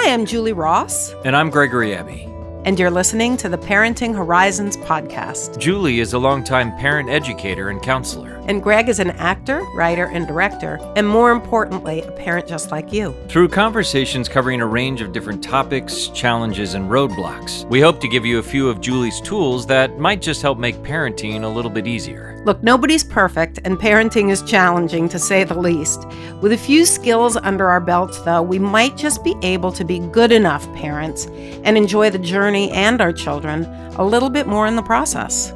Hi, I'm Julie Ross. And I'm Gregory Abbey. And you're listening to the Parenting Horizons podcast. Julie is a longtime parent educator and counselor. And Greg is an actor, writer, and director, and more importantly, a parent just like you. Through conversations covering a range of different topics, challenges, and roadblocks, we hope to give you a few of Julie's tools that might just help make parenting a little bit easier. Look, nobody's perfect, and parenting is challenging, to say the least. With a few skills under our belts, though, we might just be able to be good enough parents and enjoy the journey and our children a little bit more in the process.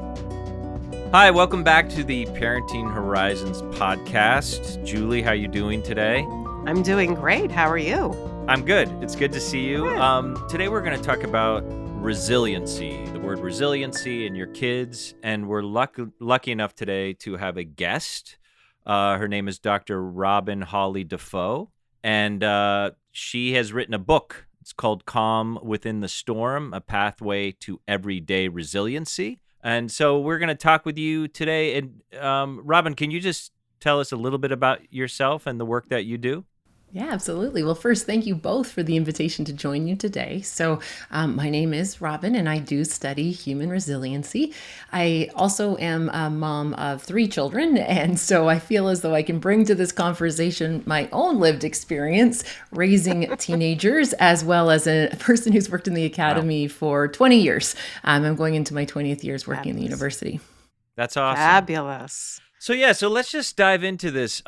Hi, welcome back to the Parenting Horizons podcast. Julie, how you doing today? I'm doing great. How are you? I'm good. It's good to see you. Good. Today we're going to talk about resiliency, the word resiliency in your kids, and we're lucky enough today to have a guest. Her name is Dr. Robin Holly Defoe, and she has written a book. It's called Calm Within the Storm, A Pathway to Everyday Resiliency. And so we're going to talk with you today. And Robin, can you just tell us a little bit about yourself and the work that you do? Yeah, absolutely. Well, first, thank you both for the invitation to join you today. So my name is Robin, and I do study human resiliency. I also am a mom of 3 children, and so I feel as though I can bring to this conversation my own lived experience raising teenagers, as well as a person who's worked in the academy for 20 years. I'm going into my 20th years working in the university. That's awesome. Fabulous. So let's just dive into this.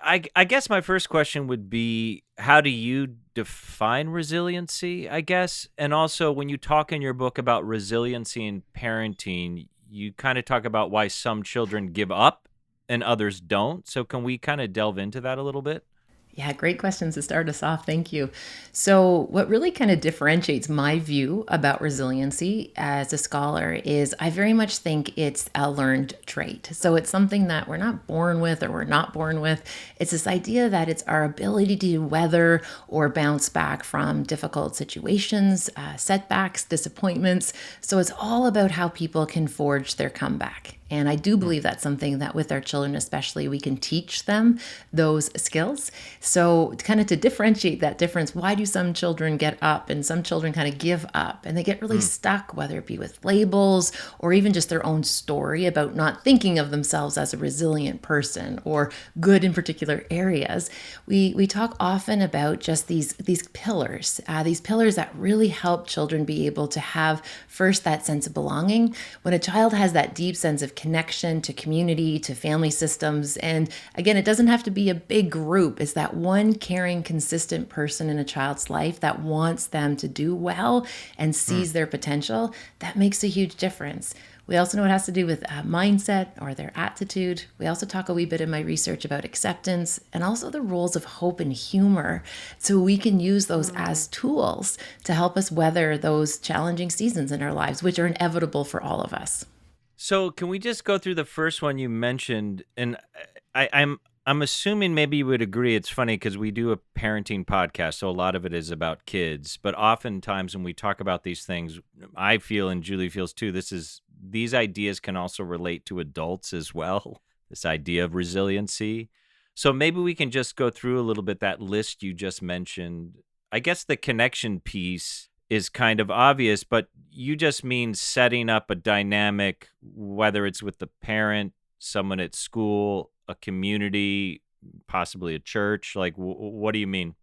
I guess my first question would be, how do you define resiliency, I guess? And also, when you talk in your book about resiliency in parenting, you kind of talk about why some children give up and others don't. So can we kind of delve into that a little bit? Yeah, great questions to start us off. Thank you. So what really kind of differentiates my view about resiliency as a scholar is I very much think it's a learned trait. So it's something that we're not born with or we're not born with. It's this idea that it's our ability to weather or bounce back from difficult situations, setbacks, disappointments. So it's all about how people can forge their comeback. And I do believe that's something that with our children especially, we can teach them those skills. So kind of to differentiate that difference, why do some children get up and some children kind of give up and they get really stuck, whether it be with labels or even just their own story about not thinking of themselves as a resilient person or good in particular areas. We talk often about just these pillars that really help children be able to have first that sense of belonging. When a child has that deep sense of connection to community, to family systems. And again, it doesn't have to be a big group. It's that one caring, consistent person in a child's life that wants them to do well and sees their potential. That makes a huge difference. We also know it has to do with mindset or their attitude. We also talk a wee bit in my research about acceptance and also the roles of hope and humor. So we can use those as tools to help us weather those challenging seasons in our lives, which are inevitable for all of us. So can we just go through the first one you mentioned? And I'm assuming maybe you would agree. It's funny because we do a parenting podcast, so a lot of it is about kids. But oftentimes when we talk about these things, I feel, and Julie feels too, these ideas can also relate to adults as well, this idea of resiliency. So maybe we can just go through a little bit that list you just mentioned. I guess the connection piece is kind of obvious, but you just mean setting up a dynamic, whether it's with the parent, someone at school, a community, possibly a church. Like, what do you mean?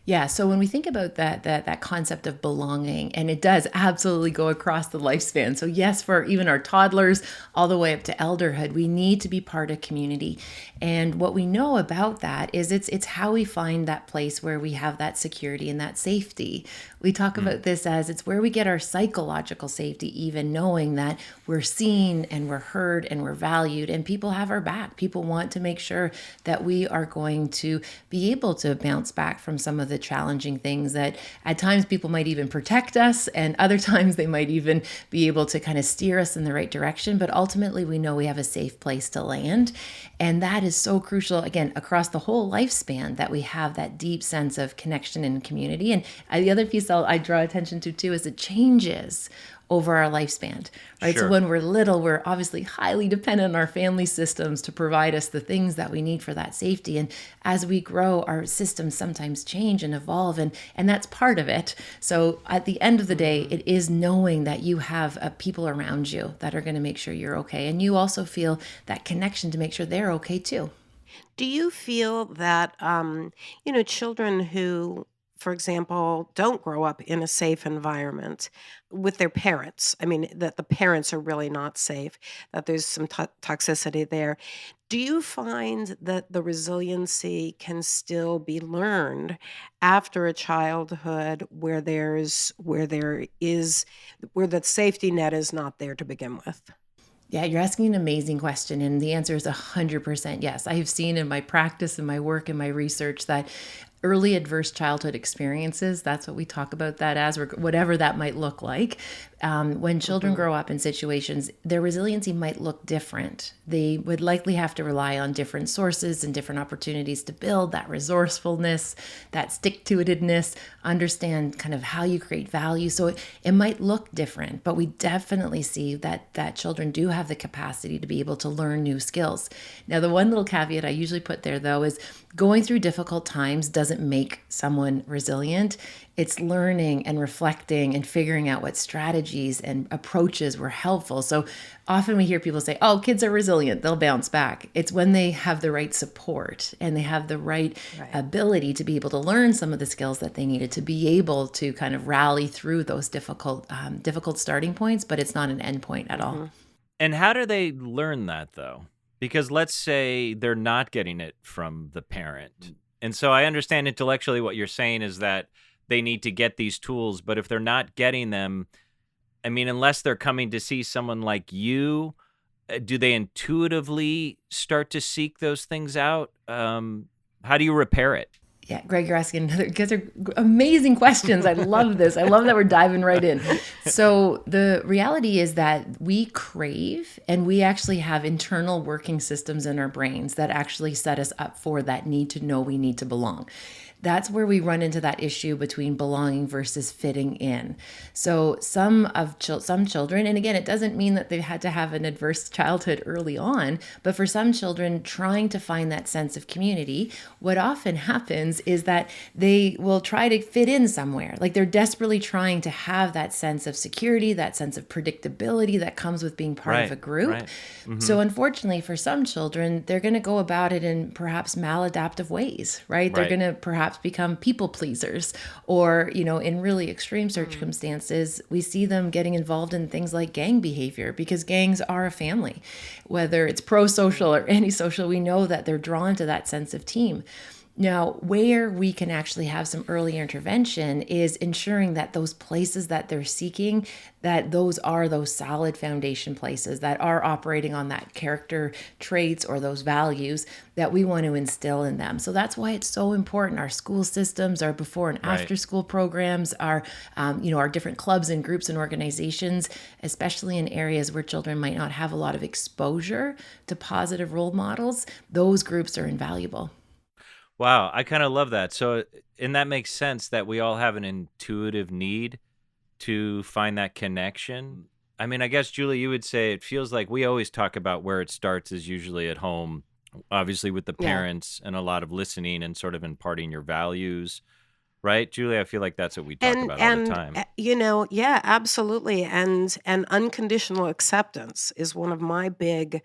Yeah, so when we think about that concept of belonging, and it does absolutely go across the lifespan. So yes, for even our toddlers all the way up to elderhood, we need to be part of community. And what we know about that is it's how we find that place where we have that security and that safety. We talk about this as it's where we get our psychological safety, even knowing that we're seen and we're heard and we're valued and people have our back. People want to make sure that we are going to be able to bounce back from some of the challenging things that at times people might even protect us, and other times they might even be able to kind of steer us in the right direction. But ultimately, we know we have a safe place to land. And that is so crucial, again, across the whole lifespan, that we have that deep sense of connection and community. And the other piece I draw attention to too is it changes over our lifespan, right? So Sure. when we're little, we're obviously highly dependent on our family systems to provide us the things that we need for that safety. And as we grow, our systems sometimes change and evolve, and that's part of it. So at the end of the day, it is knowing that you have people around you that are going to make sure you're okay. And you also feel that connection to make sure they're okay too. Do you feel that, children who, for example, don't grow up in a safe environment with their parents, I mean, that the parents are really not safe, that there's some toxicity there. Do you find that the resiliency can still be learned after a childhood where the safety net is not there to begin with? Yeah, you're asking an amazing question. And the answer is 100% yes. I have seen in my practice, in my work, in my research that early adverse childhood experiences, that's what we talk about that as, or whatever that might look like. When children Mhm. grow up in situations, their resiliency might look different. They would likely have to rely on different sources and different opportunities to build that resourcefulness, that stick to itiveness, understand kind of how you create value. So it might look different, but we definitely see that children do have the capacity to be able to learn new skills. Now, the one little caveat I usually put there, though, is going through difficult times doesn't make someone resilient. It's learning and reflecting and figuring out what strategies and approaches were helpful. So often we hear people say, oh, kids are resilient, they'll bounce back. It's when they have the right support and they have the right Right. ability to be able to learn some of the skills that they needed to be able to kind of rally through those difficult starting points, but it's not an end point at all. Mhm. And how do they learn that though? Because let's say they're not getting it from the parent. And so I understand intellectually what you're saying is that they need to get these tools, but if they're not getting them, I mean, unless they're coming to see someone like you, do they intuitively start to seek those things out? How do you repair it? Yeah, Greg, you're asking another, these are amazing questions. I love this. I love that we're diving right in. So, the reality is that we crave and we actually have internal working systems in our brains that actually set us up for that need to know we need to belong. That's where we run into that issue between belonging versus fitting in. So some children, and again, it doesn't mean that they've had to have an adverse childhood early on, but for some children trying to find that sense of community, what often happens is that they will try to fit in somewhere. Like they're desperately trying to have that sense of security, that sense of predictability that comes with being part of a group. Right. Mm-hmm. So unfortunately for some children, they're going to go about it in perhaps maladaptive ways, right? They're Right. going to perhaps become people pleasers, or, in really extreme circumstances, we see them getting involved in things like gang behavior because gangs are a family. Whether it's pro-social or anti-social, we know that they're drawn to that sense of team. Now, where we can actually have some early intervention is ensuring that those places that they're seeking, that those are those solid foundation places that are operating on that character traits or those values that we want to instill in them. So that's why it's so important. Our school systems, our before and Right. after school programs, our different clubs and groups and organizations, especially in areas where children might not have a lot of exposure to positive role models, those groups are invaluable. Wow, I kind of love that. So, and that makes sense that we all have an intuitive need to find that connection. I mean, I guess, Julie, you would say it feels like we always talk about where it starts is usually at home, obviously with the Yeah. parents and a lot of listening and sort of imparting your values, right? Julie, I feel like that's what we talk And about all the and time. yeah, absolutely. And unconditional acceptance is one of my big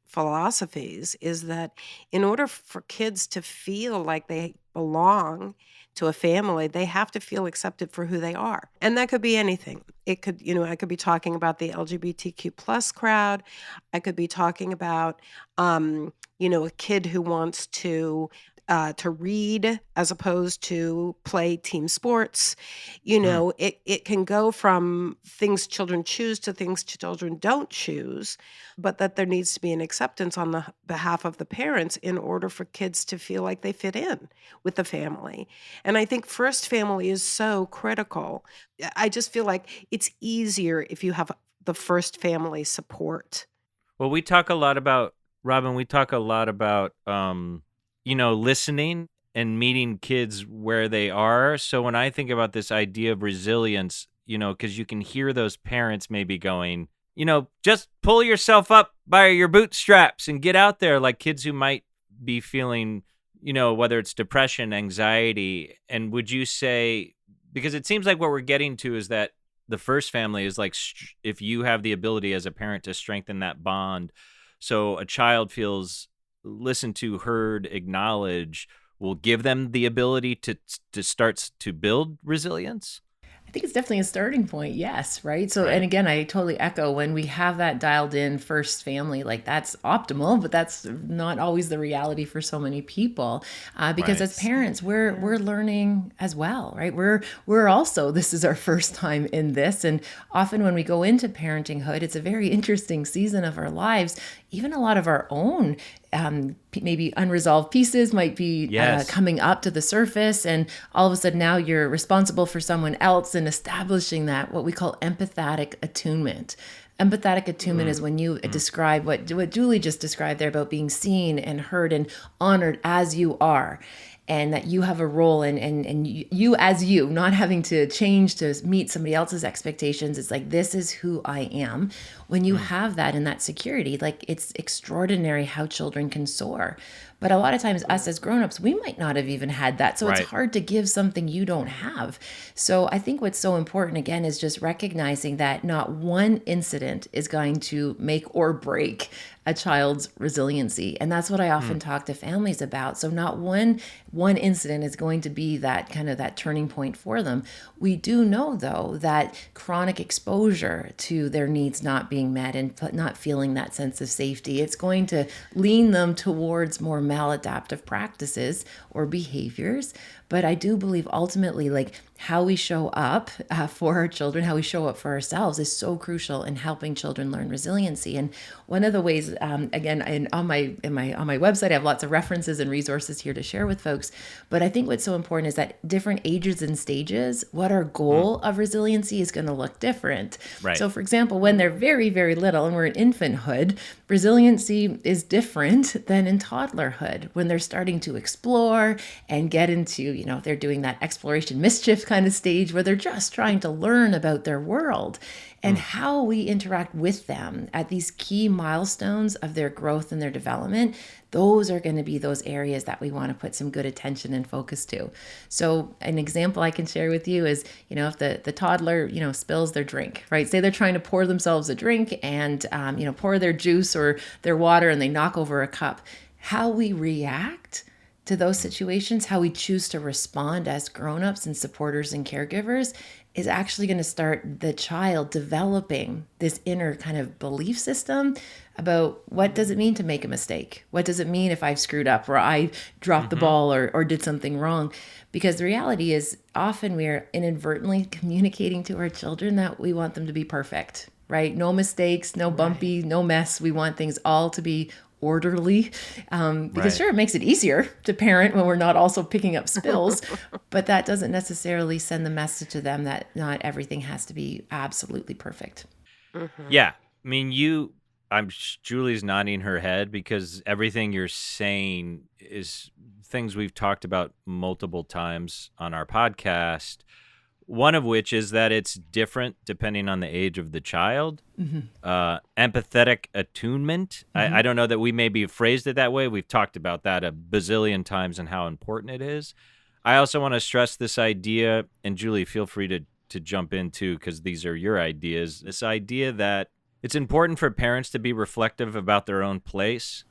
philosophies is that in order for kids to feel like they belong to a family, they have to feel accepted for who they are. And that could be anything. I could be talking about the LGBTQ plus crowd. I could be talking about a kid who wants to read as opposed to play team sports. Hmm. It can go from things children choose to things children don't choose, but that there needs to be an acceptance on the behalf of the parents in order for kids to feel like they fit in with the family. And I think first family is so critical. I just feel like it's easier if you have the first family support. Well, we talk a lot about, Robin, we talk a lot about, listening and meeting kids where they are. So when I think about this idea of resilience, because you can hear those parents maybe going, just pull yourself up by your bootstraps and get out there, like kids who might be feeling, whether it's depression, anxiety. And would you say, because it seems like what we're getting to is that the first family is like, if you have the ability as a parent to strengthen that bond, so a child feels listened to, heard, acknowledged, will give them the ability to start to build resilience? I think it's definitely a starting point. Yes. Right. So, and Right. again, I totally echo when we have that dialed in first family, like that's optimal, but that's not always the reality for so many people. Because Right. as parents, we're learning as well, right? We're also, this is our first time in this. And often when we go into parentinghood, it's a very interesting season of our lives. Even a lot of our own maybe unresolved pieces might be Yes. coming up to the surface, and all of a sudden now you're responsible for someone else and establishing that what we call empathetic attunement. Empathetic attunement is when you describe what Julie just described there about being seen and heard and honored as you are, and that you have a role and you as you, not having to change to meet somebody else's expectations. It's like, this is who I am. When you have that and that security, like, it's extraordinary how children can soar. But a lot of times us as grownups, we might not have even had that. So it's Right. hard to give something you don't have. So I think what's so important, again, is just recognizing that not one incident is going to make or break a child's resiliency. And that's what I often talk to families about. So not one incident is going to be that kind of that turning point for them. We do know, though, that chronic exposure to their needs not being met and not feeling that sense of safety, it's going to lean them towards more maladaptive practices or behaviors. But I do believe ultimately, like, how we show up for our children, how we show up for ourselves is so crucial in helping children learn resiliency. And one of the ways, again, on my website, I have lots of references and resources here to share with folks. But I think what's so important is that different ages and stages, what our goal of resiliency is going to look different. Right. So, for example, when they're very, very little and we're in infanthood, resiliency is different than in toddlerhood when they're starting to explore and get into, they're doing that exploration mischief kind of stage where they're just trying to learn about their world. And how we interact with them at these key milestones of their growth and their development, those are going to be those areas that we want to put some good attention and focus to. So an example I can share with you is, if the toddler, spills their drink, right? Say they're trying to pour themselves a drink and, pour their juice or their water and they knock over a cup. How we react to those situations, how we choose to respond as grownups and supporters and caregivers, is actually going to start the child developing this inner kind of belief system about what does it mean to make a mistake? What does it mean if I've screwed up or I dropped the ball or did something wrong? Because the reality is often we're inadvertently communicating to our children that we want them to be perfect, right? No mistakes, no bumpy, no mess. We want things all to be orderly, because sure, it makes it easier to parent when we're not also picking up spills, but that doesn't necessarily send the message to them that not everything has to be absolutely perfect. Yeah. I mean, Julie's nodding her head because everything you're saying is things we've talked about multiple times on our podcast. One of which is that it's different depending on the age of the child. Empathetic attunement. I don't know that we maybe phrased it that way. We've talked about that a bazillion times and how important it is. I also want to stress this idea, and Julie, feel free to jump in too, because these are your ideas. This idea that it's important for parents to be reflective about their own place.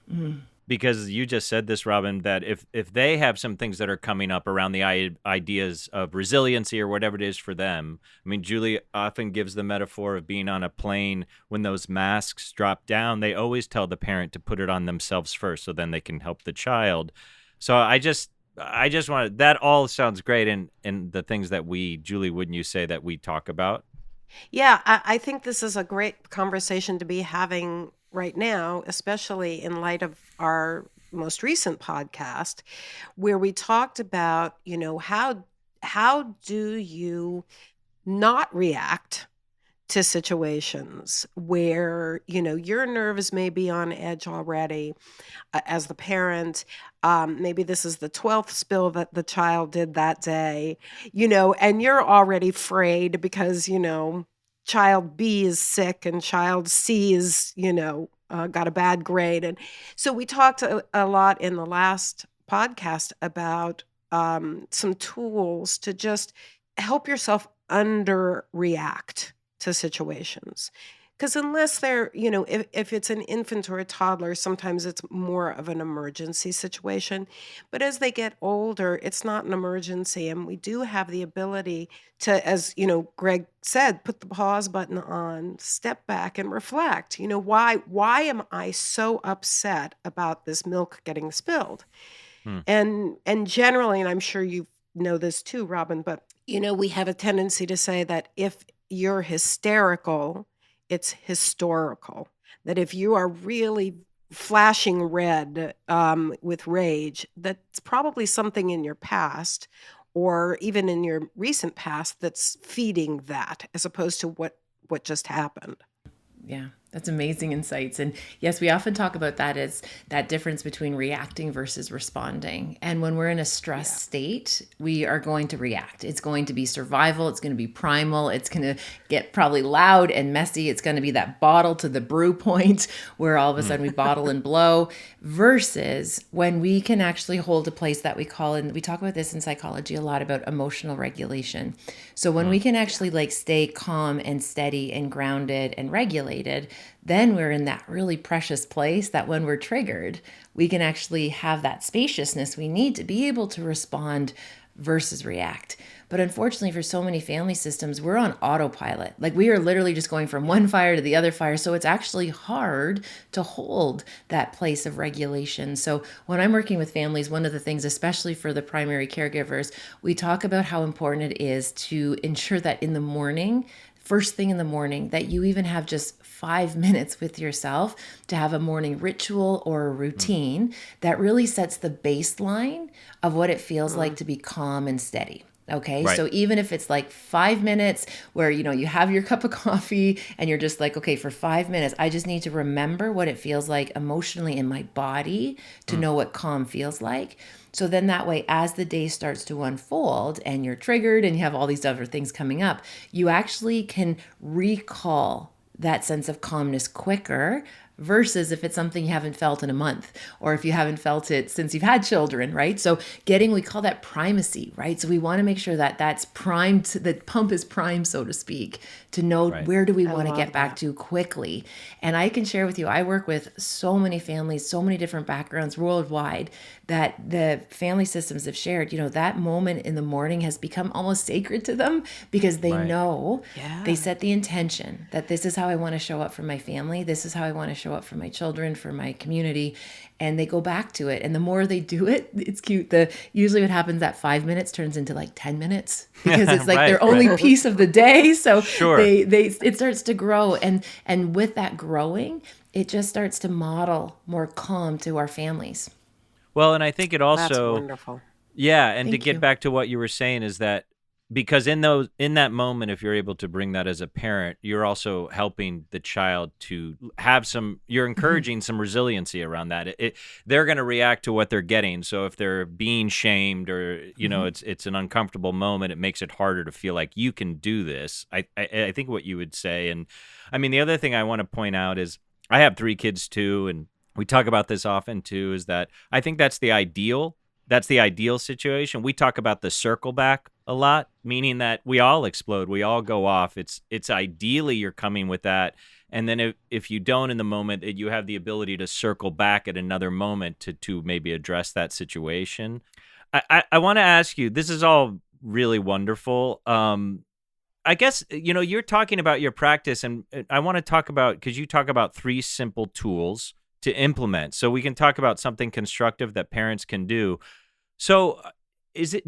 Because you just said this, Robin, that if they have some things that are coming up around the ideas of resiliency or whatever it is for them. I mean, Julie often gives the metaphor of being on a plane when those masks drop down. They always tell the parent to put it on themselves first so then they can help the child. So I just wanted, that all sounds great. And the things that Julie, wouldn't you say that we talk about? Yeah, I think this is a great conversation to be having right now, especially in light of our most recent podcast, where we talked about, how do you not react to situations where, your nerves may be on edge already as the parent. Maybe this is the 12th spill that the child did that day, and you're already frayed because, child B is sick and child C is, got a bad grade. And so we talked a lot in the last podcast about some tools to just help yourself underreact to situations. Because unless they're, if it's an infant or a toddler, sometimes it's more of an emergency situation. But as they get older, it's not an emergency. And we do have the ability to, as, Greg said, put the pause button on, step back and reflect. Why am I so upset about this milk getting spilled? Hmm. And generally, and I'm sure you know this too, Robin, but we have a tendency to say that if you're hysterical, it's historical. That if you are really flashing red with rage, that's probably something in your past or even in your recent past that's feeding that, as opposed to what just happened. Yeah, that's amazing insights. And yes, we often talk about that as that difference between reacting versus responding. And when we're in a stress state, we are going to react. It's going to be survival. It's going to be primal. It's going to get probably loud and messy. It's going to be that bottle to the brew point where all of a sudden we bottle and blow, versus when we can actually hold a place that we call, and we talk about this in psychology a lot, about emotional regulation. So when we can actually stay calm and steady and grounded and regulated, then we're in that really precious place that when we're triggered, we can actually have that spaciousness we need to be able to respond versus react. But unfortunately, for so many family systems, we're on autopilot. We are literally just going from one fire to the other fire. So it's actually hard to hold that place of regulation. So when I'm working with families, one of the things, especially for the primary caregivers, we talk about how important it is to ensure that in the morning, first thing in the morning, that you even have just 5 minutes with yourself to have a morning ritual or a routine that really sets the baseline of what it feels like to be calm and steady. Okay. Right. So even if it's 5 minutes where, you have your cup of coffee and you're just okay, for 5 minutes, I just need to remember what it feels like emotionally in my body to know what calm feels like. So then that way, as the day starts to unfold and you're triggered and you have all these other things coming up, you actually can recall that sense of calmness quicker, versus if it's something you haven't felt in a month, or if you haven't felt it since you've had children, right? So we call that primacy, right? So we want to make sure that that's primed, the pump is primed, so to speak, to know where do we want to get back to quickly. And I can share with you, I work with so many families, so many different backgrounds worldwide, that the family systems have shared, that moment in the morning has become almost sacred to them, because they know, they set the intention that this is how I want to show up for my family. This is how I want to show up for my children, for my community. And they go back to it. And the more they do it, it's cute. Usually what happens, that 5 minutes turns into 10 minutes, because it's their only piece of the day. So it starts to grow. And with that growing, it just starts to model more calm to our families. Well, and I think it also, That's wonderful. Yeah, and Thank to get you. back to what you were saying is that because in that moment, if you're able to bring that as a parent, you're also helping the child to have you're encouraging some resiliency around that. They're going to react to what they're getting. So if they're being shamed or, it's an uncomfortable moment, it makes it harder to feel like you can do this. I think what you would say. And I mean, the other thing I want to point out is I have 3 kids too, and we talk about this often too, is that I think that's the ideal situation. We talk about the circle back a lot, meaning that we all explode, we all go off. It's ideally you're coming with that. And then if you don't in the moment, you have the ability to circle back at another moment to maybe address that situation. I want to ask you, this is all really wonderful. I guess, you're talking about your practice, and I want to talk about, because you talk about 3 simple tools to implement. So we can talk about something constructive that parents can do. So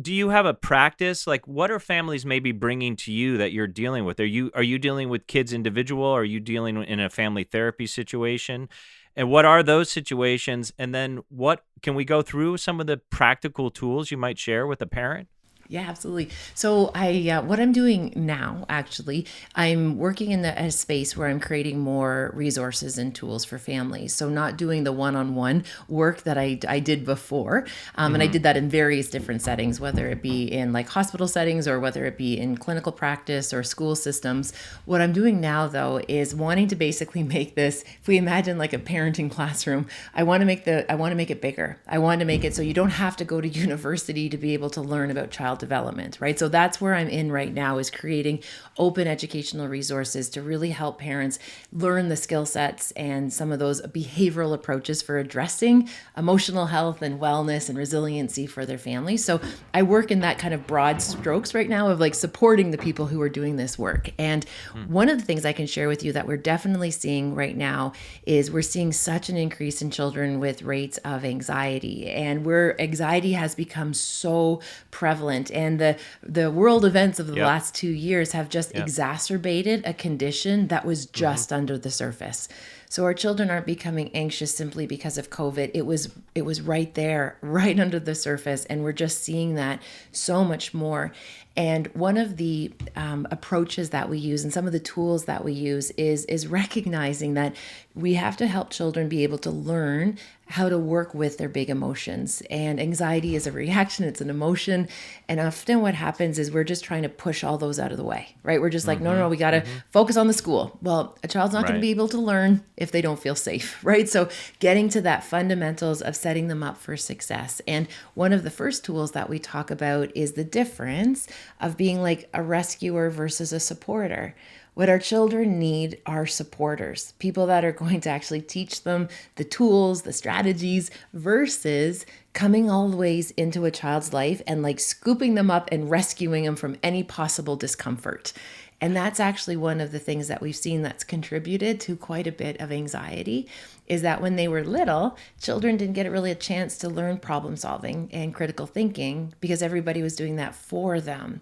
do you have a practice? What are families maybe bringing to you that you're dealing with? Are you dealing with kids individual? Are you dealing in a family therapy situation? And what are those situations? And then what can we go through some of the practical tools you might share with a parent? Yeah, absolutely. So what I'm doing now, actually, I'm working in a space where I'm creating more resources and tools for families. So not doing the one-on-one work that I did before, and I Mm-hmm. did that in various different settings, whether it be in like hospital settings or whether it be in clinical practice or school systems. What I'm doing now, though, is wanting to basically make this. If we imagine like a parenting classroom, I want to make it bigger. I want to make it so you don't have to go to university to be able to learn about child development, right? So that's where I'm in right now, is creating open educational resources to really help parents learn the skill sets and some of those behavioral approaches for addressing emotional health and wellness and resiliency for their families. So I work in that kind of broad strokes right now of like supporting the people who are doing this work. And one of the things I can share with you that we're definitely seeing right now is we're seeing such an increase in children with rates of anxiety, and where anxiety has become so prevalent, and the world events of the Yep. last 2 years have just Yep. exacerbated a condition that was Mm-hmm. just under the surface. So our children aren't becoming anxious simply because of COVID. It was right there, right under the surface, and we're just seeing that so much more. And one of the approaches that we use and some of the tools that we use is recognizing that we have to help children be able to learn how to work with their big emotions. And anxiety is a reaction, it's an emotion. And often what happens is we're just trying to push all those out of the way, right? We're just like, no, no, Mm-hmm. no, we got to Mm-hmm. focus on the school. Well, a child's not going to Right. be able to learn if they don't feel safe, right? So getting to that fundamentals of setting them up for success. And one of the first tools that we talk about is the difference of being like a rescuer versus a supporter. What our children need are supporters, people that are going to actually teach them the tools, the strategies, versus coming all the ways into a child's life and like scooping them up and rescuing them from any possible discomfort. And that's actually one of the things that we've seen that's contributed to quite a bit of anxiety, is that when they were little, children didn't get really a chance to learn problem solving and critical thinking because everybody was doing that for them.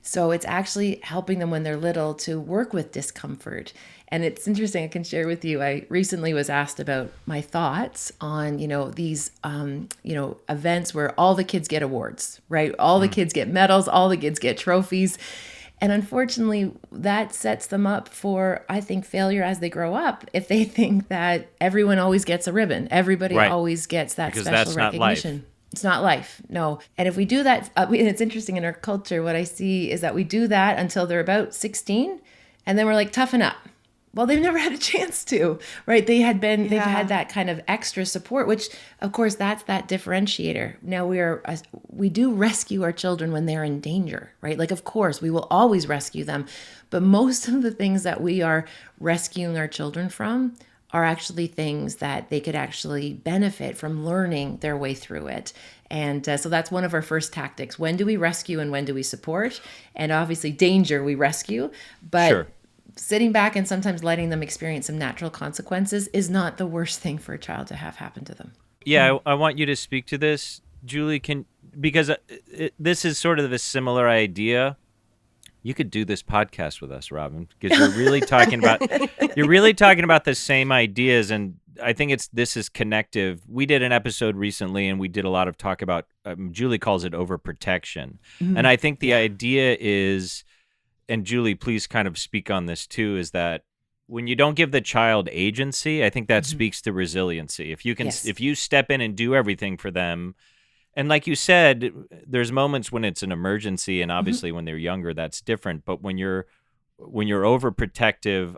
So it's actually helping them when they're little to work with discomfort. And it's interesting, I can share with you, I recently was asked about my thoughts on, these, events where all the kids get awards, right? All the kids get medals, all the kids get trophies. And unfortunately, that sets them up for, I think, failure as they grow up if they think that everyone always gets a ribbon. Everybody Right. always gets that Because special that's not life. recognition. It's not life, no. And if we do that, and it's interesting in our culture, what I see is that we do that until they're about 16, and then we're like, toughen up. Well, they've never had a chance to, right? They've Yeah. had that kind of extra support, which of course that's that differentiator. Now we do rescue our children when they're in danger, right? Like, of course, we will always rescue them. But most of the things that we are rescuing our children from are actually things that they could actually benefit from learning their way through it. And so that's one of our first tactics. When do we rescue and when do we support? And obviously, danger we rescue, but Sure. sitting back and sometimes letting them experience some natural consequences is not the worst thing for a child to have happen to them. Yeah, I want you to speak to this, Julie. Because this is sort of a similar idea. You could do this podcast with us, Robin, because you're really talking about the same ideas, and I think this is connective. We did an episode recently, and we did a lot of talk about. Julie calls it overprotection, and I think the Yeah. idea is, and Julie, please kind of speak on this too, is that when you don't give the child agency, I think that speaks to resiliency. Yes. If you step in and do everything for them, and like you said, there's moments when it's an emergency, and obviously when they're younger, that's different. But when you're overprotective,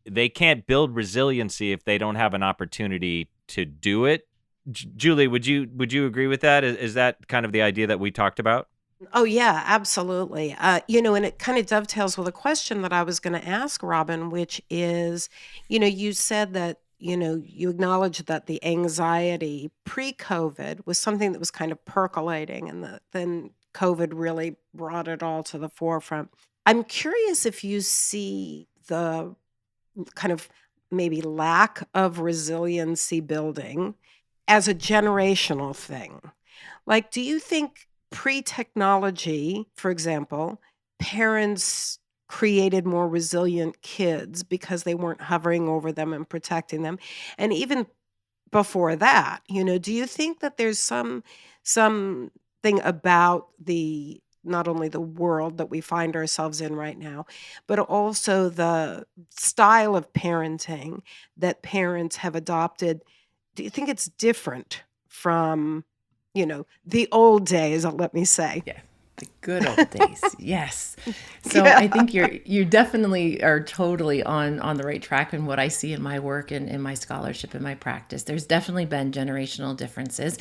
they can't build resiliency if they don't have an opportunity to do it. Julie, would you agree with that? Is that kind of the idea that we talked about? Oh, yeah, absolutely. And it kind of dovetails with a question that I was going to ask Robin, which is, you said that, you acknowledged that the anxiety pre-COVID was something that was kind of percolating, and then COVID really brought it all to the forefront. I'm curious if you see the kind of maybe lack of resiliency building as a generational thing. Like, do you think pre-technology, for example, parents created more resilient kids because they weren't hovering over them and protecting them? And even before that, do you think that there's some thing about the not only the world that we find ourselves in right now, but also the style of parenting that parents have adopted. Do you think it's different from, the old days, let me say? Yeah, the good old days. Yes. So Yeah. I think you definitely are totally on the right track in what I see in my work and in my scholarship and my practice. There's definitely been generational differences.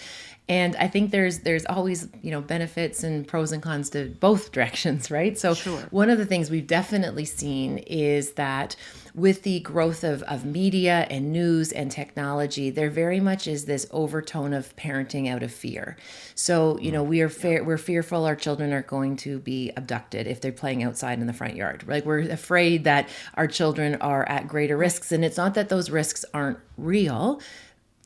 And I think there's always, benefits and pros and cons to both directions, right? So Sure. one of the things we've definitely seen is that with the growth of media and news and technology, there very much is this overtone of parenting out of fear. So, we're fearful our children are going to be abducted if they're playing outside in the front yard. Like we're afraid that our children are at greater risks. And it's not that those risks aren't real.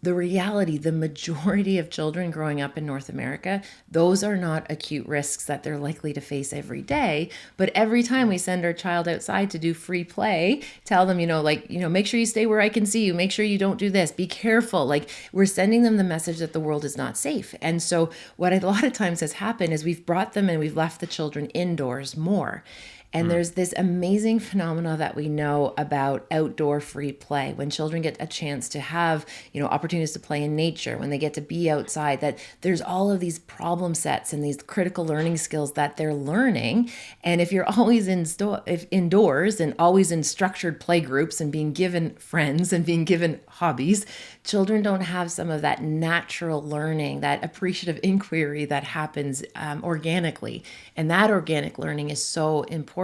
The reality, the majority of children growing up in North America, those are not acute risks that they're likely to face every day. But every time we send our child outside to do free play, tell them, make sure you stay where I can see you. Make sure you don't do this. Be careful. Like we're sending them the message that the world is not safe. And so what a lot of times has happened is we've brought them and we've left the children indoors more. And there's this amazing phenomena that we know about outdoor free play. When children get a chance to have, opportunities to play in nature, when they get to be outside, that there's all of these problem sets and these critical learning skills that they're learning. And if you're always indoors and always in structured play groups and being given friends and being given hobbies, children don't have some of that natural learning, that appreciative inquiry that happens organically. And that organic learning is so important.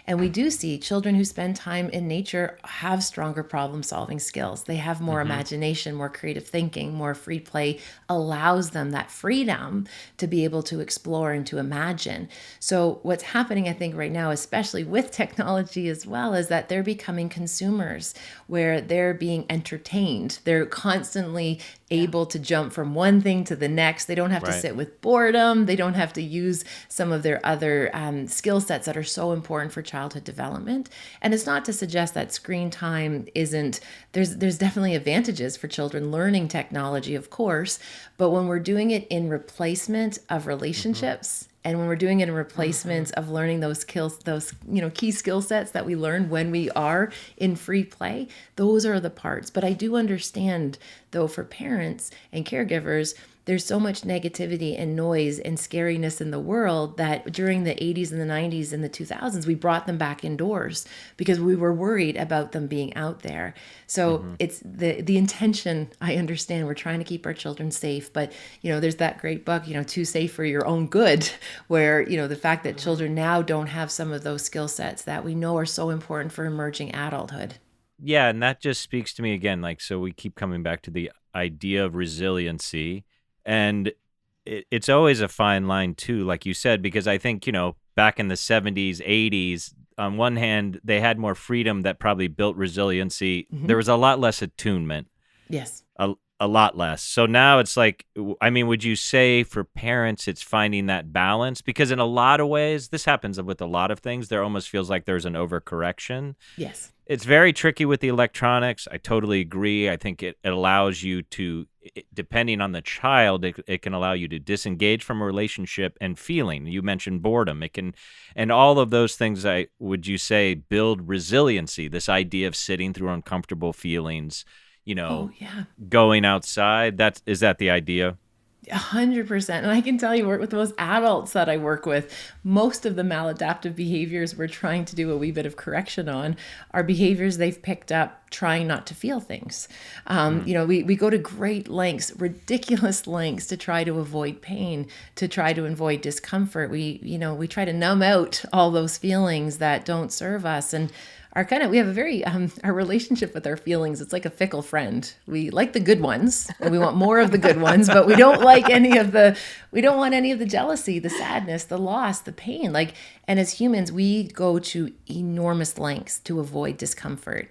And we do see children who spend time in nature have stronger problem solving skills. They have more imagination, more creative thinking, more free play allows them that freedom to be able to explore and to imagine. So what's happening, I think, right now, especially with technology as well, is that they're becoming consumers where they're being entertained. They're constantly able to jump from one thing to the next. They don't have to sit with boredom. They don't have to use some of their other skill sets that are so important for childhood development. And it's not to suggest that screen time isn't, there's definitely advantages for children learning technology, of course, but when we're doing it in replacement of relationships, and when we're doing it in replacements of learning those skills, those key skill sets that we learn when we are in free play, those are the parts. But I do understand, though, for parents and caregivers, there's so much negativity and noise and scariness in the world that during the 80s and the 90s and the 2000s, we brought them back indoors because we were worried about them being out there. So it's the intention. I understand we're trying to keep our children safe, but there's that great book, Too Safe for Your Own Good, where the fact that children now don't have some of those skill sets that we know are so important for emerging adulthood. Yeah, and that just speaks to me again. Like, so we keep coming back to the idea of resiliency. And it's always a fine line, too, like you said, because I think, back in the 70s, 80s, on one hand, they had more freedom that probably built resiliency. There was a lot less attunement. Yes. A lot less. So now it's like, would you say for parents, it's finding that balance? Because in a lot of ways, this happens with a lot of things. There almost feels like there's an overcorrection. Yes. It's very tricky with the electronics. I totally agree. I think it allows you to, depending on the child, it can allow you to disengage from a relationship and feeling. You mentioned boredom. It can, and all of those things, would you say, build resiliency, this idea of sitting through uncomfortable feelings, going outside. Is that the idea? 100%. And I can tell you, with those adults that I work with, most of the maladaptive behaviors we're trying to do a wee bit of correction on are behaviors they've picked up trying not to feel things. We go to great lengths, ridiculous lengths, to try to avoid pain, to try to avoid discomfort. We try to numb out all those feelings that don't serve us. And we have a very, our relationship with our feelings, it's like a fickle friend. We like the good ones and we want more of the good ones, but we don't want any of the jealousy, the sadness, the loss, the pain. And as humans, we go to enormous lengths to avoid discomfort.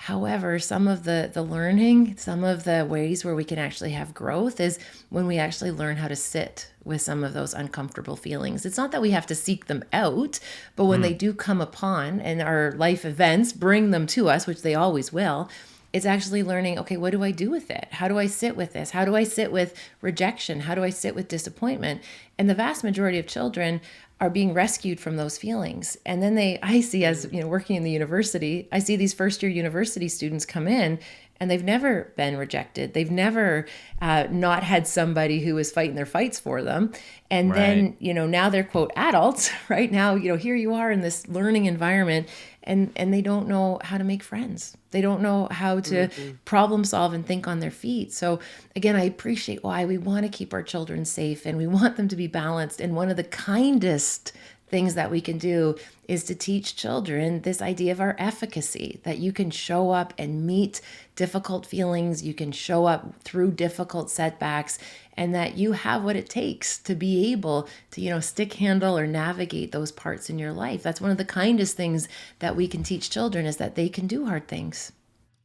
However, some of the learning, some of the ways where we can actually have growth is when we actually learn how to sit with some of those uncomfortable feelings. It's not that we have to seek them out, but when they do come upon and our life events bring them to us, which they always will, It's actually learning, okay, what do I do with it? How do I sit with this? How do I sit with rejection? How do I sit with disappointment? And the vast majority of children are being rescued from those feelings. And then I see, as working in the university, I see these first year university students come in and they've never been rejected. They've never not had somebody who was fighting their fights for them. And Right. then, now they're quote adults, right? Now, here you are in this learning environment, and they don't know how to make friends. They don't know how to problem solve and think on their feet. So again, I appreciate why we want to keep our children safe and we want them to be balanced. And one of the kindest things that we can do is to teach children this idea of our efficacy, that you can show up and meet difficult feelings, you can show up through difficult setbacks, and that you have what it takes to be able to, stick handle or navigate those parts in your life. That's one of the kindest things that we can teach children, is that they can do hard things.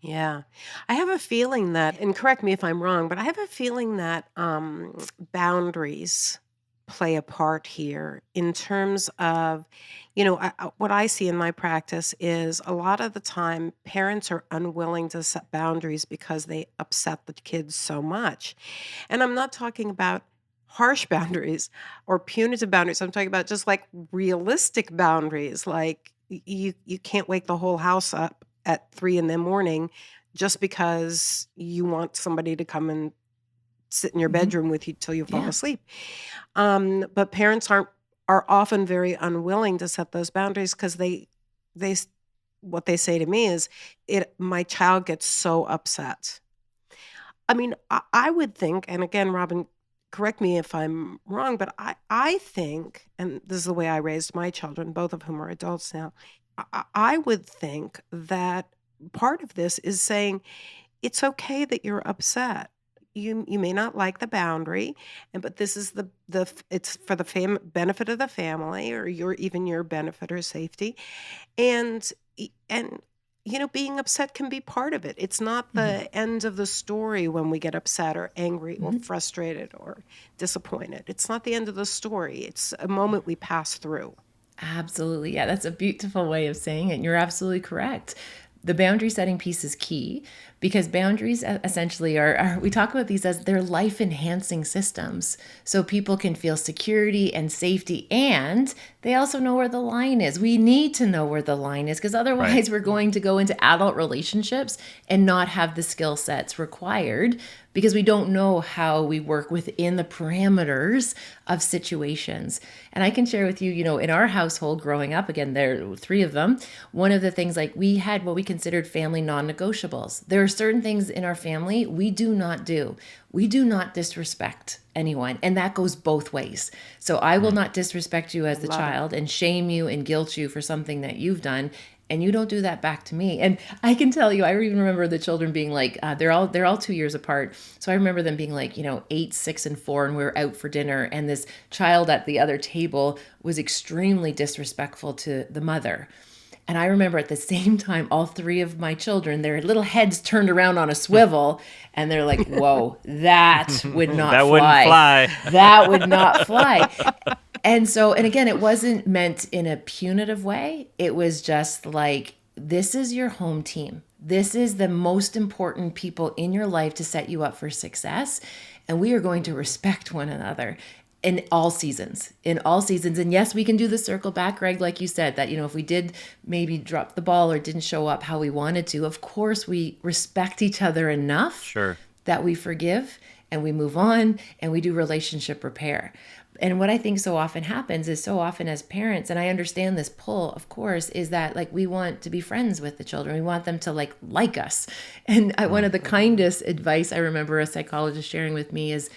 Yeah. I have a feeling that, and correct me if I'm wrong, but I have a feeling that boundaries play a part here in terms of, what I see in my practice is a lot of the time parents are unwilling to set boundaries because they upset the kids so much. And I'm not talking about harsh boundaries or punitive boundaries. I'm talking about just like realistic boundaries, like you can't wake the whole house up at 3 in the morning just because you want somebody to come and sit in your Mm-hmm. bedroom with you till you fall Yeah. asleep. But parents are often very unwilling to set those boundaries because they what they say to me is, my child gets so upset. I mean, I would think, and again, Robin, correct me if I'm wrong, but I think, and this is the way I raised my children, both of whom are adults now, I would think that part of this is saying it's okay that you're upset. You may not like the boundary, but this is it's for the benefit of the family, or your benefit or safety, and and being upset can be part of it. It's not Mm-hmm. the end of the story when we get upset or angry or Mm-hmm. frustrated or disappointed. It's not the end of the story. It's a moment we pass through. Absolutely. Yeah, that's a beautiful way of saying it. You're absolutely correct. The boundary setting piece is key, because boundaries essentially we talk about these as they're life enhancing systems. So people can feel security and safety, and they also know where the line is. We need to know where the line is, because Right. otherwise we're going to go into adult relationships and not have the skill sets required, because we don't know how we work within the parameters of situations. And I can share with you, in our household growing up, again, there are three of them. One of the things, like, we had what we considered family non-negotiables. There are certain things in our family we do not do. We do not disrespect anyone, and that goes both ways. So I will not disrespect you as the Love it. child and shame you and guilt you for something that you've done, and you don't do that back to me. And I can tell you, I even remember the children being like, they're all 2 years apart. So I remember them being like, 8, 6, and 4, and we were out for dinner, and this child at the other table was extremely disrespectful to the mother. And I remember at the same time, all three of my children, their little heads turned around on a swivel, and they're like, whoa, that would not That fly. wouldn't fly. That would not fly. And again, it wasn't meant in a punitive way. It was just like, this is your home team. This is the most important people in your life to set you up for success. And we are going to respect one another in all seasons. And yes, we can do the circle back, Greg, like you said, that, if we did maybe drop the ball or didn't show up how we wanted to, of course, we respect each other enough Sure. that we forgive and we move on and we do relationship repair. And what I think so often happens is, so often as parents, and I understand this pull, of course, is that, like, we want to be friends with the children. We want them to like us. And one of the kindest advice I remember a psychologist sharing with me is,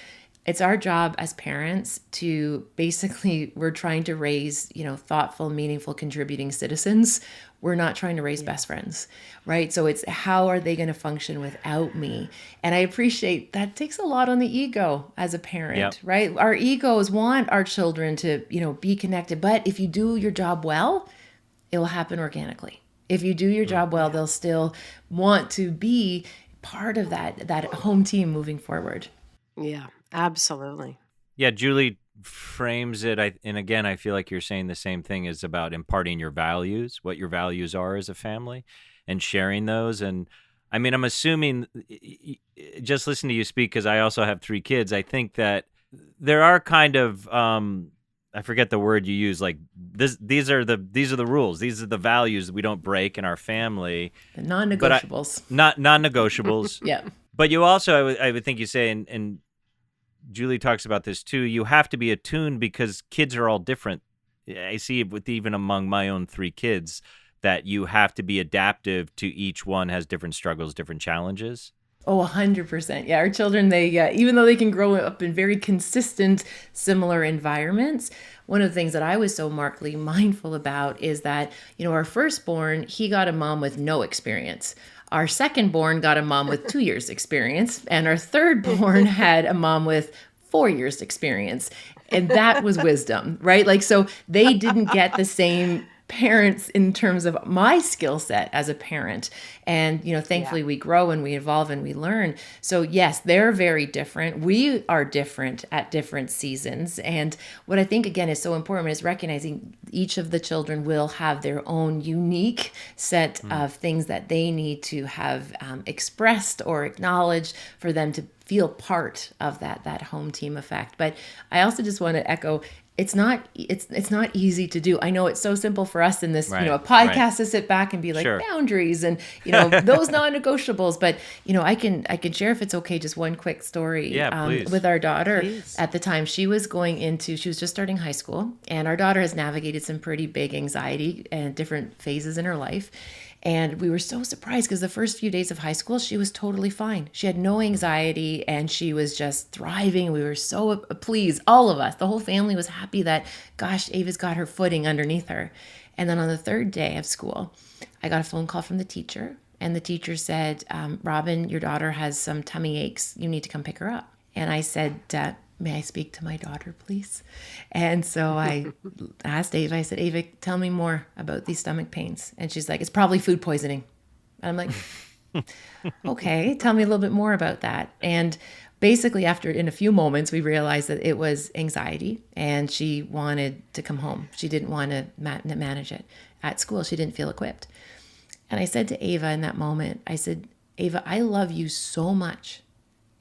it's our job as parents to basically, we're trying to raise, thoughtful, meaningful, contributing citizens. We're not trying to raise best friends, right? So it's, how are they going to function without me? And I appreciate that takes a lot on the ego as a parent, Yep. right? Our egos want our children to, be connected. But if you do your job well, it will happen organically. If you do your job well, they'll still want to be part of that home team moving forward. Yeah, absolutely. Yeah, Julie frames it, and again, I feel like you're saying the same thing, is about imparting your values, what your values are as a family, and sharing those. And I mean, I'm assuming just listen to you speak because I also have 3 kids. I think that there are kind of I forget the word you use. Like this, these are the rules. These are the values that we don't break in our family. The But non-negotiables. not non-negotiables. Yeah. But you also, I would think you say, and Julie talks about this too. You have to be attuned because kids are all different. I see it with even among my own 3 kids that you have to be adaptive to each one has different struggles, different challenges. Oh, 100%. Yeah, our children, they even though they can grow up in very consistent, similar environments, one of the things that I was so markedly mindful about is that, our firstborn, he got a mom with no experience. Our secondborn got a mom with 2 years experience, and our thirdborn had a mom with 4 years experience. And that was wisdom, right? Like, so they didn't get the same parents in terms of my skill set as a parent. And, thankfully we grow and we evolve and we learn. So yes, they're very different. We are different at different seasons. And what I think, again, is so important is recognizing each of the children will have their own unique set of things that they need to have expressed or acknowledged for them to feel part of that home team effect. But I also just want to echo, it's not easy to do. I know it's so simple for us in this, a podcast to sit back and be like, Sure. boundaries and, those non-negotiables. But, I can share, if it's okay, just one quick story. Please. With our daughter. Please. At the time she was just starting high school, and our daughter has navigated some pretty big anxiety and different phases in her life. And we were so surprised because the first few days of high school, she was totally fine. She had no anxiety and she was just thriving. We were so pleased, all of us. The whole family was happy that, gosh, Ava's got her footing underneath her. And then on the third day of school, I got a phone call from the teacher. And the teacher said, Robin, your daughter has some tummy aches. You need to come pick her up. And I said, may I speak to my daughter, please? And so I asked Ava, I said, Ava, tell me more about these stomach pains. And she's like, it's probably food poisoning. And I'm like, okay, tell me a little bit more about that. And basically in a few moments, we realized that it was anxiety and she wanted to come home. She didn't want to manage it at school. She didn't feel equipped. And I said to Ava in that moment, I said, Ava, I love you so much.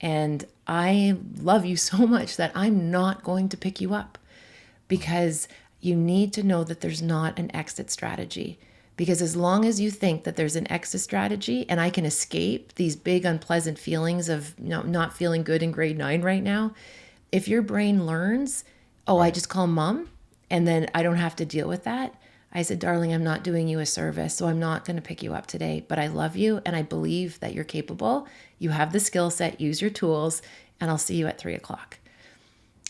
And I love you so much that I'm not going to pick you up, because you need to know that there's not an exit strategy. Because as long as you think that there's an exit strategy and I can escape these big unpleasant feelings of not feeling good in grade 9 right now, if your brain learns, I just call mom and then I don't have to deal with that. I said, darling, I'm not doing you a service, so I'm not going to pick you up today, but I love you and I believe that you're capable. You have the skill set, use your tools, and I'll see you at 3:00.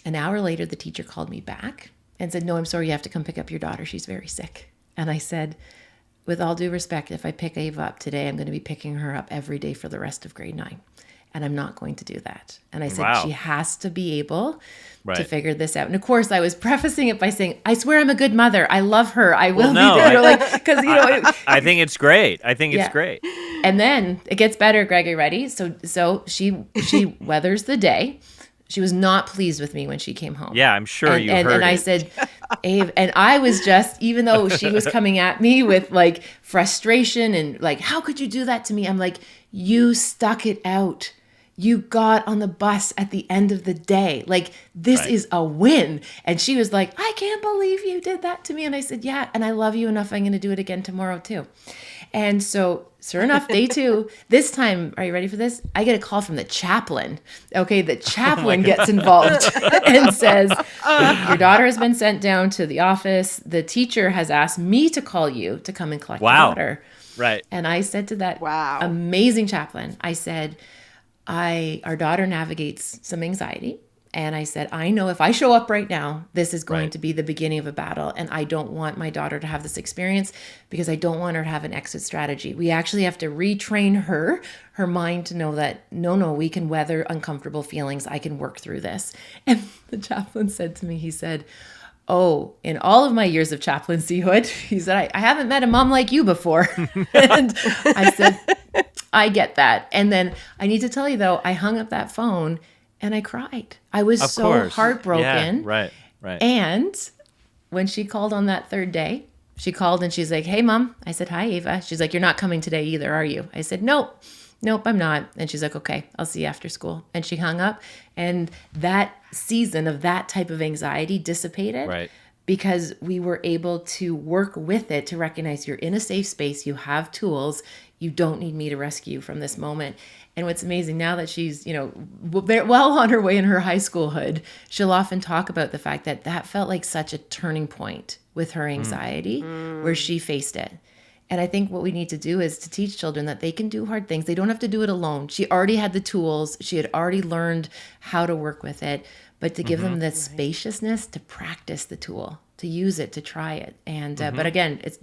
An hour later, the teacher called me back and said, no, I'm sorry, you have to come pick up your daughter. She's very sick. And I said, with all due respect, if I pick Ava up today, I'm going to be picking her up every day for the rest of grade 9. And I'm not going to do that. And I said, Wow. She has to be able Right. to figure this out. And of course, I was prefacing it by saying, I swear I'm a good mother. I love her. I will no, be there. Because, I think it's great. It's great. And then it gets better, Greg. Are you ready? So she weathers the day. She was not pleased with me when she came home. Yeah, I'm sure you heard and I it. said, Ave, and I was just, even though she was coming at me with like frustration and like, how could you do that to me? I'm like, you stuck it out. You got on the bus at the end of the day. Like, this Right. is a win. And she was like, I can't believe you did that to me. And I said, yeah, and I love you enough. I'm going to do it again tomorrow too. And so, sure enough, day 2, this time, are you ready for this? I get a call from the chaplain. Okay, the chaplain gets involved and says, your daughter has been sent down to the office. The teacher has asked me to call you to come and collect your daughter. Right. And I said to that Wow. amazing chaplain, I said, our daughter navigates some anxiety. And I said, I know if I show up right now, this is going Right. to be the beginning of a battle. And I don't want my daughter to have this experience because I don't want her to have an exit strategy. We actually have to retrain her mind to know that, no, we can weather uncomfortable feelings. I can work through this. And the chaplain said to me, he said, oh, in all of my years of chaplaincyhood, he said, I haven't met a mom like you before. And I said, I get that. And then I need to tell you, though, I hung up that phone and I cried. I was Of so course. heartbroken. Yeah, right. And when she called on that third day, she called and she's like, hey, Mom. I said, hi, Ava. She's like, you're not coming today either, are you? I said, nope. nope, I'm not. And she's like, okay, I'll see you after school. And she hung up. And that season of that type of anxiety dissipated. Right. Because we were able to work with it to recognize you're in a safe space, you have tools, you don't need me to rescue you from this moment. And what's amazing now that she's, well on her way in her high schoolhood, she'll often talk about the fact that that felt like such a turning point with her anxiety where she faced it. And I think what we need to do is to teach children that they can do hard things. They don't have to do it alone. She already had the tools. She had already learned how to work with it, but to give them the spaciousness to practice the tool, to use it, to try it. And but again, it's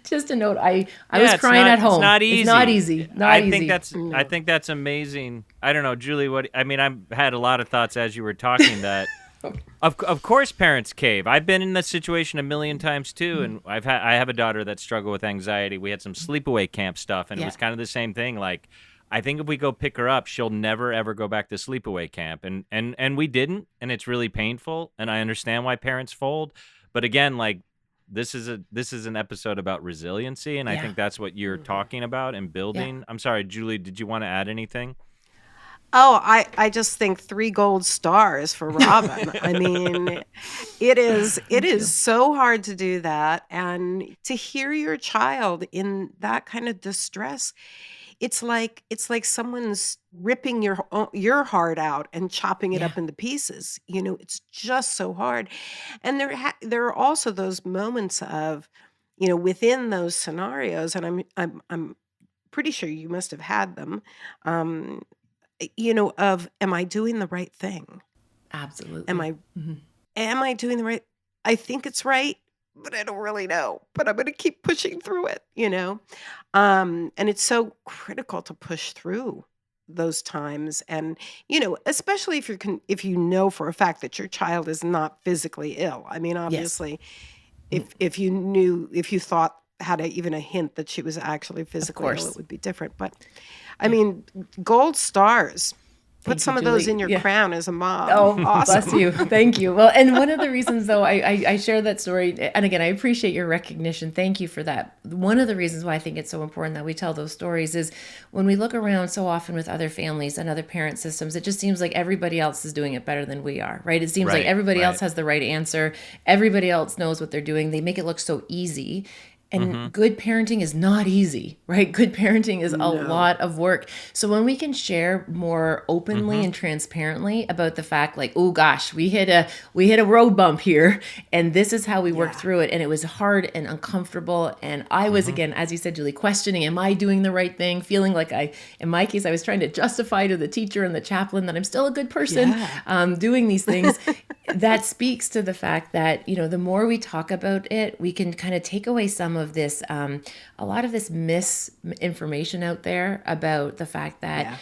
just a note. I was crying at home. It's not easy. It's not easy. I think that's amazing. I don't know, Julie. I've had a lot of thoughts as you were talking that. Of course, parents cave. I've been in that situation a million times too, and I have a daughter that struggled with anxiety. We had some sleepaway camp stuff, and it was kind of the same thing. Like, I think if we go pick her up, she'll never ever go back to sleepaway camp, and we didn't, and it's really painful. And I understand why parents fold, but again, like this is an episode about resiliency, and I think that's what you're talking about and building. I'm sorry, Julie, did you want to add anything? Oh, I just think 3 gold stars for Robin. I mean, it is so hard to do that, and to hear your child in that kind of distress, it's like someone's ripping your heart out and chopping it up into pieces. It's just so hard. And there are also those moments of, within those scenarios, and I'm pretty sure you must have had them. Of, am I doing the right thing? Absolutely. Am I doing the right? I think it's right, but I don't really know. But I'm going to keep pushing through it. And it's so critical to push through those times, and especially if you know for a fact that your child is not physically ill. I mean, obviously, if you thought had even a hint that she was actually physically ill, it would be different. But I mean, gold stars. Put some of those in your crown as a mom. Oh, awesome. Bless you. Thank you. Well, and one of the reasons, though, I share that story, and again, I appreciate your recognition. Thank you for that. One of the reasons why I think it's so important that we tell those stories is when we look around so often with other families and other parent systems, it just seems like everybody else is doing it better than we are, right? It seems like everybody else has the right answer. Everybody else knows what they're doing. They make it look so easy. And good parenting is not easy, right? Good parenting is a lot of work. So when we can share more openly and transparently about the fact, like, oh gosh, we hit a road bump here, and this is how we worked through it, and it was hard and uncomfortable, and I was again, as you said, Julie, questioning, am I doing the right thing? Feeling like in my case, I was trying to justify to the teacher and the chaplain that I'm still a good person doing these things. That speaks to the fact that, the more we talk about it, we can kind of take away some of this, a lot of this misinformation out there about the fact that,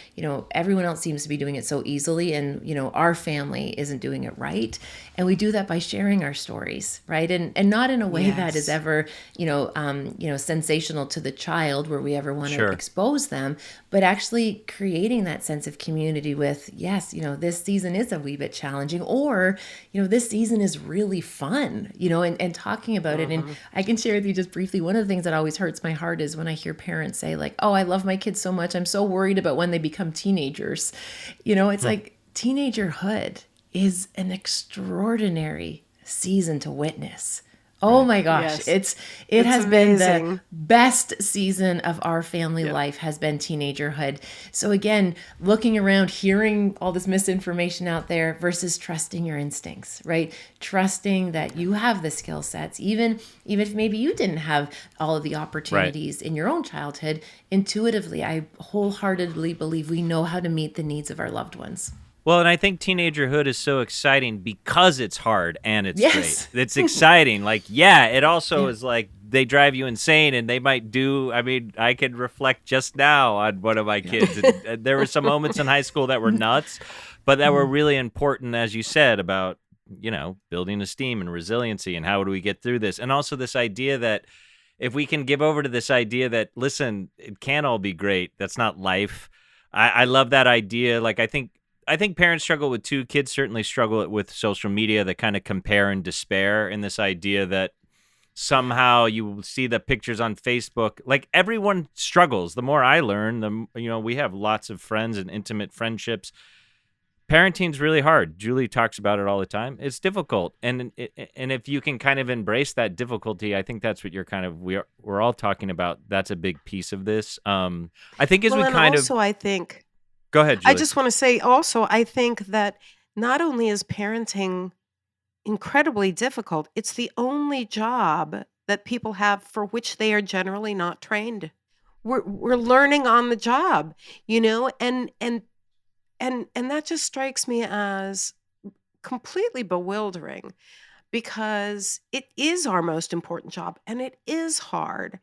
everyone else seems to be doing it so easily, and, our family isn't doing it right. And we do that by sharing our stories, right? And not in a way that is ever, sensational to the child where we ever want to expose them, but actually creating that sense of community with, yes, this season is a wee bit challenging, or, this season is really fun, and talking about it. And I can share with you just briefly, one of the things that always hurts my heart is when I hear parents say, like, oh, I love my kids so much, I'm so worried about when they become teenagers. It's like teenagerhood is an extraordinary season to witness. Oh my gosh. It's has been the best season of our family life, has been teenagerhood. So again, looking around, hearing all this misinformation out there versus trusting your instincts, right? Trusting that you have the skill sets, even if maybe you didn't have all of the opportunities in your own childhood. Intuitively, I wholeheartedly believe we know how to meet the needs of our loved ones. Well, and I think teenagerhood is so exciting because it's hard and it's great. It's exciting. Like, it also is like they drive you insane, and they might do. I mean, I can reflect just now on one of my kids. And there were some moments in high school that were nuts, but that were really important, as you said, about, building esteem and resiliency and how do we get through this. And also this idea that if we can give over to this idea that, listen, it can't all be great. That's not life. I love that idea. Like, I think parents struggle with too. Kids certainly struggle with social media, that kind of compare and despair, and this idea that, somehow you see the pictures on Facebook. Like, everyone struggles. The more I learn, we have lots of friends and intimate friendships. Parenting's really hard. Julie talks about it all the time. It's difficult, and if you can kind of embrace that difficulty, I think that's what we're all talking about. That's a big piece of this. I think as Well, we and kind of also I think, go ahead, I Julie. just want to say also, I think that not only is parenting incredibly difficult, it's the only job that people have for which they are generally not trained. We're learning on the job, and that just strikes me as completely bewildering because it is our most important job and it is hard.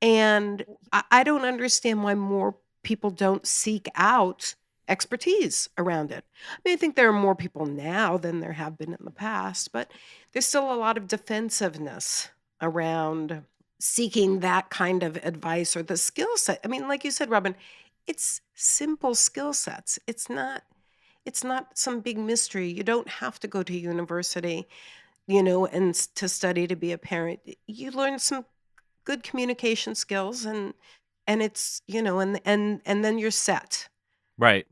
And I don't understand why more people don't seek out expertise around it. I mean, I think there are more people now than there have been in the past, but there's still a lot of defensiveness around seeking that kind of advice or the skill set. I mean, like you said, Robin, it's simple skill sets. It's not some big mystery. You don't have to go to university, to study to be a parent. You learn some good communication skills and it's, and then you're set. Right.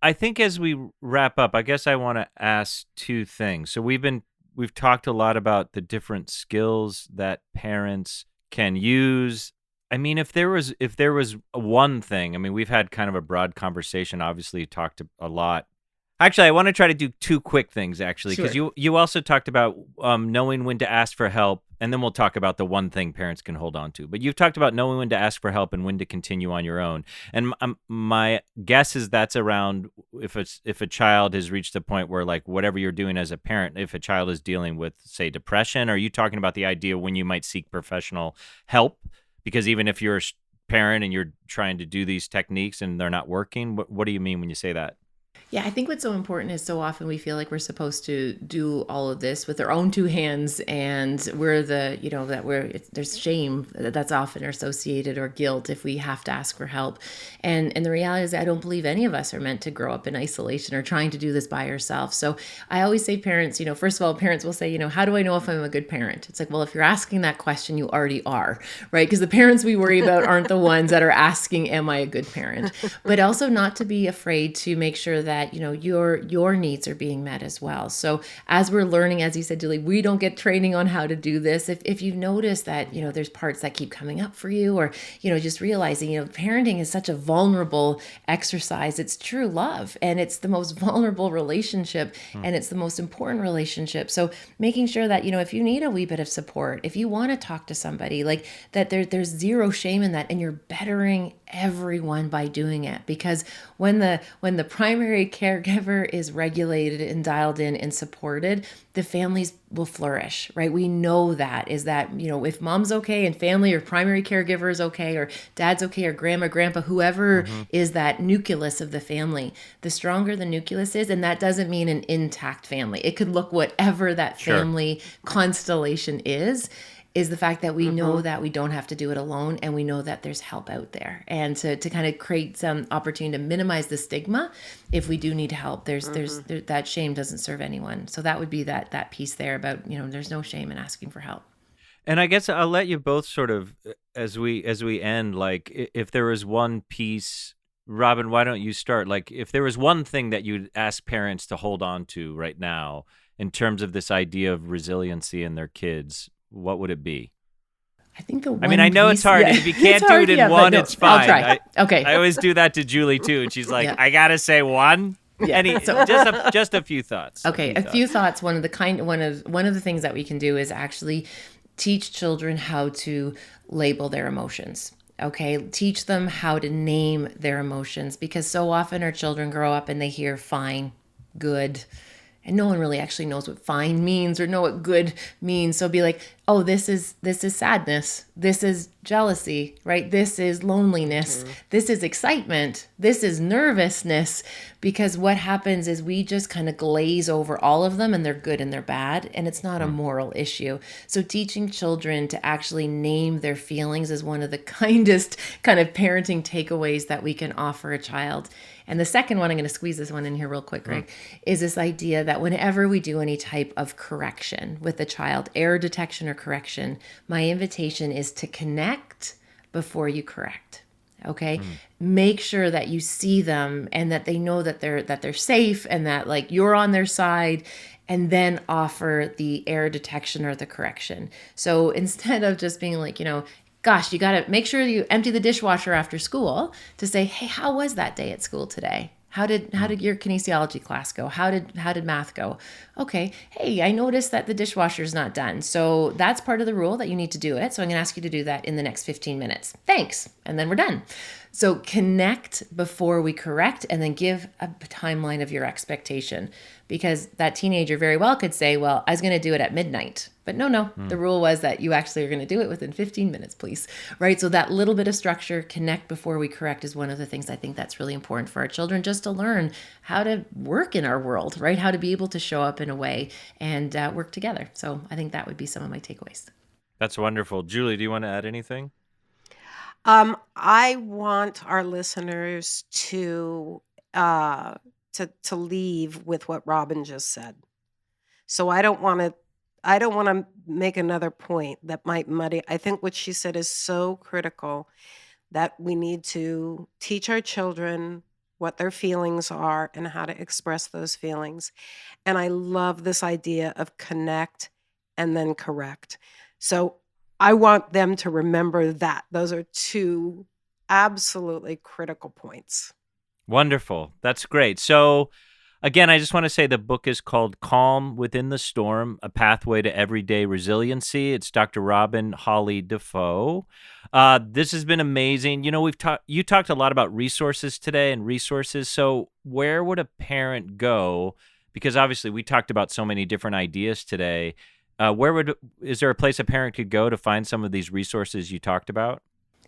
I think as we wrap up, I guess I want to ask two things. So we've talked a lot about the different skills that parents can use. I mean, if there was one thing, I mean, we've had kind of a broad conversation, obviously talked a lot. Actually, I want to try to do two quick things, actually, because Sure. you also talked about knowing when to ask for help, and then we'll talk about the one thing parents can hold on to. But you've talked about knowing when to ask for help and when to continue on your own. And my guess is that's around if a child has reached the point where, like, whatever you're doing as a parent, if a child is dealing with, say, depression, are you talking about the idea when you might seek professional help? Because even if you're a parent and you're trying to do these techniques and they're not working, what do you mean when you say that? Yeah, I think what's so important is so often we feel like we're supposed to do all of this with our own two hands, and we're there's shame that's often associated or guilt if we have to ask for help. And the reality is, I don't believe any of us are meant to grow up in isolation or trying to do this by yourself. So I always say, parents, first of all, parents will say, how do I know if I'm a good parent? It's like, well, if you're asking that question, you already are, right? Because the parents we worry about aren't the ones that are asking, am I a good parent? But also not to be afraid to make sure that your needs are being met as well. So as we're learning, as you said, Julie, we don't get training on how to do this. If you notice that there's parts that keep coming up for you, or just realizing parenting is such a vulnerable exercise. It's true love, and it's the most vulnerable relationship, and it's the most important relationship. So making sure that if you need a wee bit of support, if you want to talk to somebody, like that, there's zero shame in that, and you're bettering everyone by doing it. Because when the primary caregiver is regulated and dialed in and supported, the families will flourish, right? We know that if mom's okay and family or primary caregiver is okay, or dad's okay, or grandpa, whoever is that nucleus of the family, the stronger the nucleus is. And that doesn't mean an intact family. It could look whatever that Sure. family constellation is the fact that we know that we don't have to do it alone, and we know that there's help out there, and to kind of create some opportunity to minimize the stigma. If we do need help, there's that shame doesn't serve anyone. So that would be that piece there about there's no shame in asking for help. And I guess I'll let you both sort of, as we end, like, if there was one piece, Robin, why don't you start? Like, if there was one thing that you'd ask parents to hold on to right now in terms of this idea of resiliency in their kids, what would it be? I think the one I mean, I know it's piece- hard. yeah, And if you can't it's do hard, it in yeah, but one, no, it's fine. I'll try. Okay. I always do that to Julie too, and she's like, Yeah. "I gotta say one." Yeah. So- Just a few thoughts. Okay, a few thoughts. One of the things that we can do is actually teach children how to label their emotions. Okay, teach them how to name their emotions, because so often our children grow up and they hear fine, good, and no one really actually knows what fine means or know what good means. So be like, oh, this is sadness, this is jealousy, right? This is loneliness, this is excitement, this is nervousness. Because what happens is we just kind of glaze over all of them, and they're good and they're bad, and it's not a moral issue. So teaching children to actually name their feelings is one of the kindest kind of parenting takeaways that we can offer a child. And the second one, I'm going to squeeze this one in here real quick, Greg, is this idea that whenever we do any type of correction with a child, error detection or correction, my invitation is to connect before you correct. Okay. Make sure that you see them and that they know that they're safe and that like you're on their side, and then offer the error detection or the correction. So instead of just being like, gosh, you got to make sure you empty the dishwasher after school, to say, hey, how was that day at school today? How did your kinesiology class go? How did math go? Okay, hey, I noticed that the dishwasher's not done. So that's part of the rule that you need to do it. So I'm going to ask you to do that in the next 15 minutes. Thanks. And then we're done. So connect before we correct, and then give a timeline of your expectation, because that teenager very well could say, well, I was going to do it at midnight. But no, the rule was that you actually are going to do it within 15 minutes, please. Right? So that little bit of structure, connect before we correct, is one of the things I think that's really important for our children, just to learn how to work in our world, right? How to be able to show up in a way and work together. So I think that would be some of my takeaways. That's wonderful. Julie, do you want to add anything? I want our listeners to leave with what Robin just said. So I don't want to make another point that might muddy. I think what she said is so critical, that we need to teach our children what their feelings are and how to express those feelings. And I love this idea of connect and then correct. So I want them to remember that. Those are two absolutely critical points. Wonderful. That's great. So, again, I just want to say the book is called Calm Within the Storm, A Pathway to Everyday Resiliency. It's Dr. Robin Holly Defoe. This has been amazing. You talked a lot about resources today and resources. So where would a parent go? Because obviously we talked about so many different ideas today. Is there a place a parent could go to find some of these resources you talked about?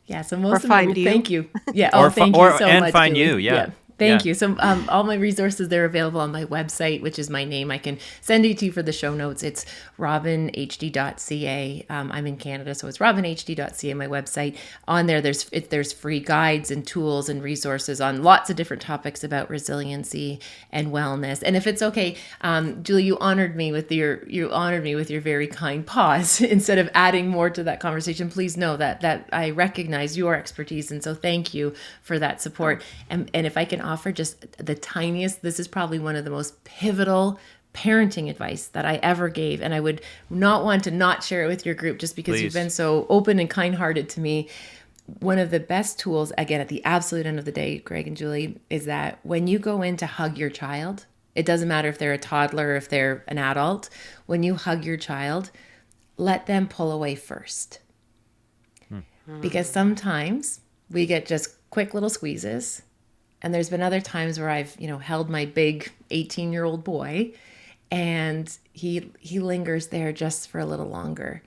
Yeah, so most or of find them, you. Thank you. Yeah, thank you so and much. Find Julie. you, yeah. Thank you. So all my resources, they're available on my website, which is my name. I can send it to you for the show notes. It's robinhd.ca. I'm in Canada, so it's robinhd.ca, my website. On there, there's free guides and tools and resources on lots of different topics about resiliency and wellness. And if it's okay, Julie, you honored me with your very kind pause. Instead of adding more to that conversation, please know that I recognize your expertise, and so thank you for that support. And if I can offer just the tiniest, this is probably one of the most pivotal parenting advice that I ever gave, and I would not want to not share it with your group just because you've been so open and kind-hearted to me. One of the best tools, again, at the absolute end of the day, Greg and Julie, is that when you go in to hug your child, it doesn't matter if they're a toddler or if they're an adult, when you hug your child, let them pull away first. Because sometimes we get just quick little squeezes. And there's been other times where I've, held my big 18-year-old boy, and he lingers there just for a little longer.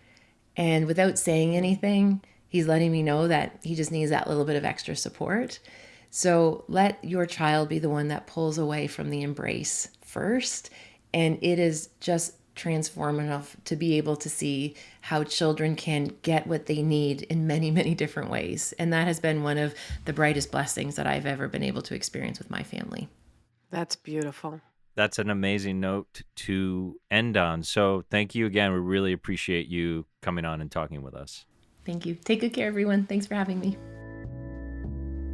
And without saying anything, he's letting me know that he just needs that little bit of extra support. So let your child be the one that pulls away from the embrace first. And it is just transformative to be able to see how children can get what they need in many, many different ways. And that has been one of the brightest blessings that I've ever been able to experience with my family. That's beautiful. That's an amazing note to end on. So thank you again. We really appreciate you coming on and talking with us. Thank you. Take good care, everyone. Thanks for having me.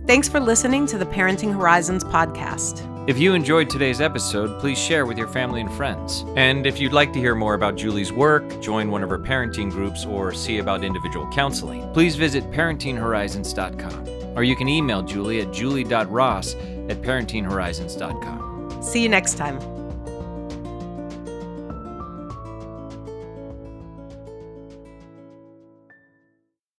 Thanks for listening to the Parenting Horizons podcast. If you enjoyed today's episode, please share with your family and friends. And if you'd like to hear more about Julie's work, join one of her parenting groups, or see about individual counseling, please visit parentinghorizons.com. Or you can email Julie at julie.ross@parentinghorizons.com. See you next time.